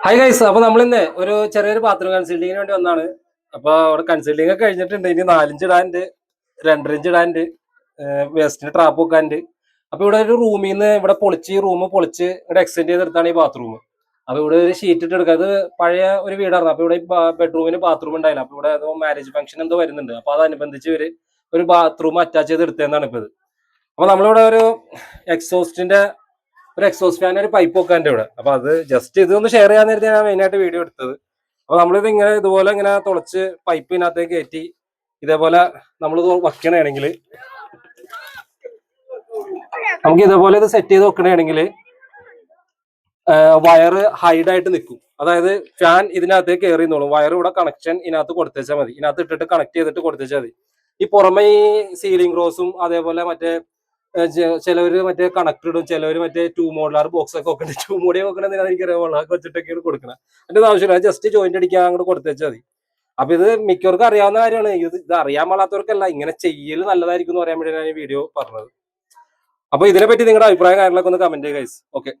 Hi guys, അപ്പൊ നമ്മളിന്ന് ഒരു ചെറിയൊരു ബാത്റൂം കൺസൾട്ടിങ്ങിന് വേണ്ടി വന്നാണ്. അപ്പൊ അവിടെ കൺസൾട്ടിങ് ഒക്കെ കഴിഞ്ഞിട്ടുണ്ട്. ഇനി 4 ഇഞ്ച് ഇടാനുണ്ട്, 2.5 ഇഞ്ച് ഇടാനുണ്ട്, വേസ്റ്റിന് ട്രാപ്പ് വെക്കാനുണ്ട്. അപ്പൊ ഇവിടെ ഒരു റൂമിൽ നിന്ന് ഇവിടെ പൊളിച്ച് ഈ റൂം പൊളിച്ച് ഇവിടെ എക്സ്റ്റെൻഡ് ചെയ്തെടുത്താണ് ഈ ബാത്റൂം. അപ്പൊ ഇവിടെ ഒരു ഷീറ്റ് ഇട്ട് എടുക്കുക. അത് പഴയ ഒരു വീടായിരുന്നു. അപ്പൊ ഇവിടെ ബെഡ്റൂമിന് ബാത്റൂം ഉണ്ടായില്ല. അപ്പൊ ഇവിടെ മാരേജ് ഫംഗ്ഷൻ എന്തോ വരുന്നുണ്ട്. അപ്പൊ അതനുബന്ധിച്ച് ഇവര് ഒരു ബാത്റൂം അറ്റാച്ച് ചെയ്ത് എടുത്തതെന്നാണ് ഇപ്പൊ ഇത്. അപ്പൊ നമ്മളിവിടെ ഒരു എക്സോസ്റ്റ് ഫാൻ, ഒരു പൈപ്പ് വെക്കാൻ്റെ ഇവിടെ. അപ്പൊ അത് ജസ്റ്റ് ഇതൊന്ന് ഷെയർ ചെയ്യാൻ നേരത്തെ ഞാൻ മെയിനായിട്ട് വീഡിയോ എടുത്തത്. അപ്പൊ നമ്മളിത് ഇതുപോലെ ഇങ്ങനെ തുളച്ച് പൈപ്പിനകത്തേക്ക് കയറ്റി ഇതേപോലെ നമ്മളിത് വെക്കണമെങ്കിൽ നമുക്ക് ഇതേപോലെ ഇത് സെറ്റ് ചെയ്ത് വെക്കണമെങ്കിൽ വയറ് ഹൈഡായിട്ട് നിൽക്കും. അതായത് ഫാൻ ഇതിനകത്തേക്ക് കയറി നോളും. വയർ ഇവിടെ കണക്ഷൻ ഇതിനകത്ത് കൊടുത്തേച്ചാൽ മതി. ഇതിനകത്ത് ഇട്ടിട്ട് കണക്ട് ചെയ്തിട്ട് കൊടുത്തേച്ചാൽ മതി. ഈ പുറമെ ഈ സീലിംഗ് റോസും അതേപോലെ മറ്റേ ചിലവര് മറ്റേ കണക്ട് ഇടും, ചിലവര് മറ്റേ 2 മോഡുലാർ ബോക്സ് ഒക്കെ വെക്കണേ. 2 മോഡി വെക്കണമെന്ന് എനിക്കറിയാവുള്ളൂ. അതൊക്കെ വെച്ചിട്ടൊക്കെയാണ് കൊടുക്കണം. അതിന്റെ ആവശ്യമില്ല, ജസ്റ്റ് ജോയിന്റ് അടിക്കാൻ അങ്ങോട്ട് കൊടുത്തേച്ചാൽ മതി. അപ്പൊ ഇത് മിക്കവർക്കും അറിയാവുന്ന കാര്യമാണ്. ഇത് അറിയാൻ പാടാത്തവർക്കല്ല, ഇങ്ങനെ ചെയ്യൽ നല്ലതായിരിക്കും എന്ന് പറയാൻ വേണ്ടിയാണ് ഞാൻ ഈ വീഡിയോ പറഞ്ഞത്. അപ്പൊ ഇതിനെപ്പറ്റി നിങ്ങളുടെ അഭിപ്രായം കാര്യങ്ങളൊക്കെ ഒന്ന് കമന്റ് ചെയ്യുക ഗൈസ്. ഓക്കെ.